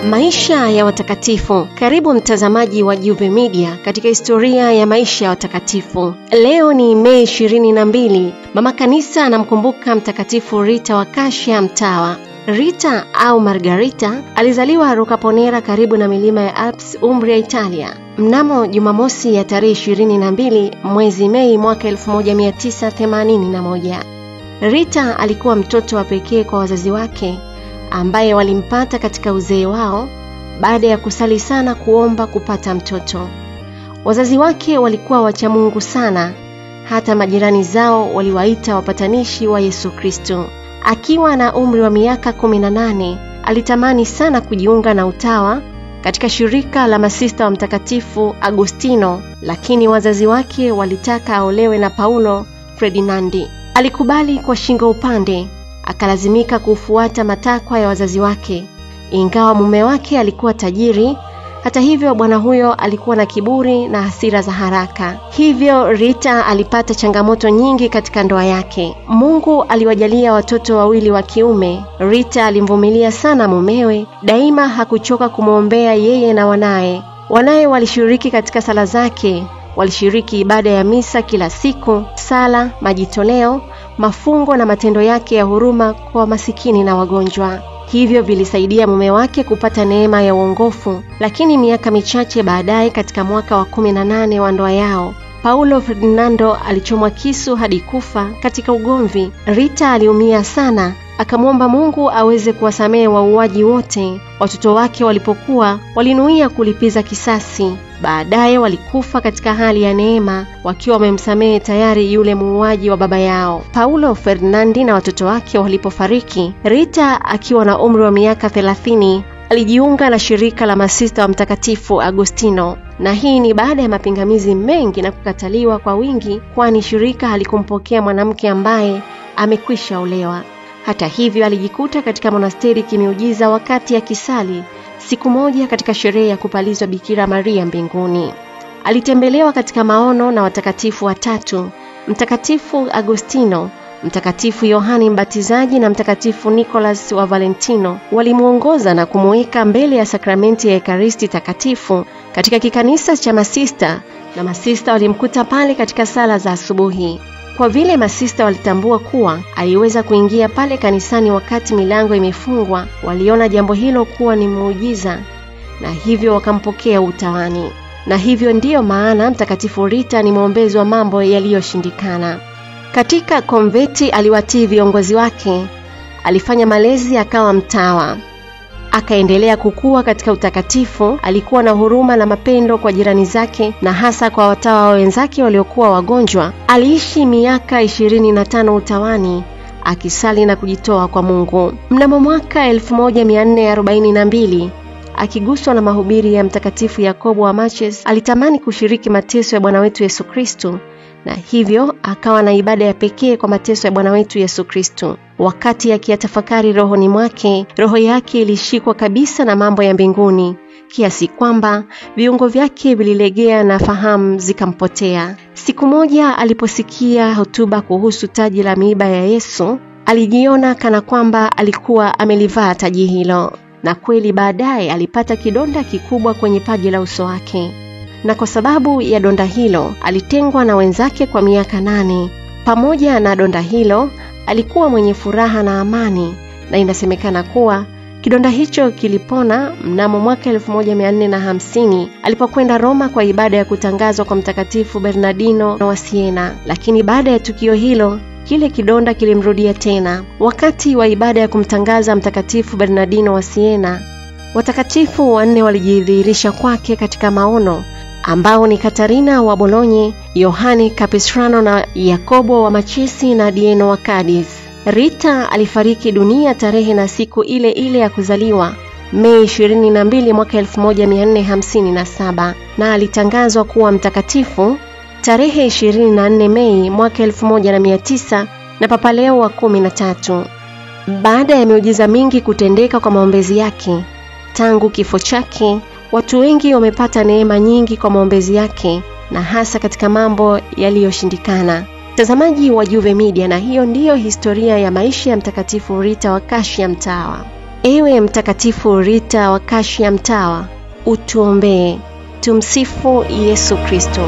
Maisha ya watakatifu. Karibu mtazamaji wa Juve Media katika historia ya maisha ya watakatifu. Leo ni Mei 22. Mama Kanisa anamkumbuka Mtakatifu Rita wa Cascia Mtawa. Rita au Margarita alizaliwa Roccaponera karibu na milima ya Alps, Umbria, Italia. Mnamo Jumamosi ya tarehe 22 mwezi Mei mwaka 1981. Rita alikuwa mtoto wa pekee kwa wazazi wake, ambaye walimpata katika uzee wao baada ya kusali sana kuomba kupata mtoto. Wazazi wake walikuwa wacha Mungu sana, hata majirani zao waliwaita wapatanishi wa Yesu Kristo. Akiwa na umri wa miaka 18, alitamani sana kujiunga na utawa katika shirika la masista wa Mtakatifu Agostino, lakini wazazi wake walitaka aolewe na Paulo Ferdinandi. Alikubali kwa shingo upande, akalazimika kufuata matakwa ya wazazi wake. Ingawa mume wake alikuwa tajiri, hata hivyo bwana huyo alikuwa na kiburi na hasira za haraka. Hivyo Rita alipata changamoto nyingi katika ndoa yake. Mungu aliwajalia watoto wawili wa kiume. Rita alimvumilia sana mumewe, daima hakuchoka kumwombea yeye na wanaye. Wanaye walishiriki katika sala zake, walishiriki ibada ya misa kila siku, sala, majitoleo, mafungo na matendo yake ya huruma kwa masikini na wagonjwa. Hivyo vilisaidia mume wake kupata neema ya uongofu. Lakini miaka michache baadaye, katika mwaka wa 18 wa ndoa yao, Paulo Ferdinando alichomwa kisu hadi kufa katika ugomvi. Rita aliumia sana, akamwomba Mungu aweze kuwasamehe wauaji wote. Watoto wake walipokuwa walinuia kulipiza kisasi. Baadaye walikufa katika hali ya neema, wakiwa wamemsamehe tayari yule muuaji wa baba yao. Paulo Ferdinandi na watoto wake walipofariki, Rita akiwa na umri wa miaka 30 alijiunga na shirika la masista wa Mtakatifu Agostino. Na hii ni baada ya mapingamizi mengi na kukataliwa kwa wingi, kwani shirika halikumpokea mwanamke ambaye amekwisha olewa. Hata hivyo alijikuta katika monasteri kimiujiza wakati akisali siku moja katika sherehe ya kupalizwa Bikira Maria mbinguni. Alitembelewa katika maono na watakatifu watatu: Mtakatifu Agostino, Mtakatifu Yohani Mbatizaji na Mtakatifu Nicholas wa Valentino. Walimuongoza na kumuweka mbele ya sakramenti ya Ekaristi Takatifu katika kikanisa cha masista, na masista walimkuta pale katika sala za asubuhi. Kwa vile masista walitambua kuwa aliweza kuingia pale kanisani wakati milango imefungwa, waliona jambo hilo kuwa ni muujiza, na hivyo wakampokea utawani. Na hivyo ndiyo maana Mtakatifu Rita ni mwombezi wa mambo yaliyoshindikana. Katika konveti aliwatii viongozi wake, alifanya malezi, akawa mtawa. Akaendelea kukua katika utakatifu. Alikuwa na huruma na mapendo kwa jirani zake, na hasa kwa watawa wenzake waliokuwa wagonjwa. Aliishi miaka 25 utawani, akisali na kujitoa kwa Mungu. Mnamo mwaka 1442, akiguswa na mahubiri ya Mtakatifu Yakobo wa Marches, alitamani kushiriki mateso ya Bwana wetu Yesu Kristo, na hivyo akawa na ibada ya pekee kwa mateso ya Bwana wetu Yesu Kristo. Wakati akiyatafakari rohoni mwake, roho yake ilishikwa kabisa na mambo ya mbinguni, kiasi kwamba viungo vyake vililegea na fahamu zikampotea. Siku moja aliposikia hotuba kuhusu taji la miiba ya Yesu, alijiona kana kwamba alikuwa amelivaa taji hilo. Na kweli baadaye alipata kidonda kikubwa kwenye paji la uso wake, na kwa sababu ya donda hilo alitengwa na wenzake kwa miaka 8. Pamoja na donda hilo alikuwa mwenye furaha na amani, na inasemekana kuwa kidonda hicho kilipona mnamo mwaka 1450 alipokwenda Roma kwa ibada ya kutangazwa kwa Mtakatifu Bernardino wa Siena. Lakini baada ya tukio hilo, kile kidonda kilimrudia tena. Wakati wa ibada ya kumtangaza Mtakatifu Bernardino wa Siena, watakatifu wanne walijidhihirisha kwake katika maono, ambao ni Katarina wa Bologna, Yohane Capistrano na Yakobo wa Machesi na Dieno wa Cadiz. Rita alifariki dunia tarehe na siku ile ile ya kuzaliwa, Mei 22 mwaka 1457, na alitangazwa kuwa mtakatifu tarehe 24 Mei mwaka 1900 na Papa Leo wa 13. Baada ya miujiza mingi kutendeka kwa maombezi yake, tangu kifo chake watu wengi wamepata neema nyingi kwa maombezi yake, na hasa katika mambo yaliyoshindikana. Mtazamaji wa Juve Media, na hiyo ndiyo historia ya maisha ya Mtakatifu Rita wa Cascia Mtawa. Ewe Mtakatifu Rita wa Kashia Mtawa, utuombee. Tumsifu Yesu Kristo.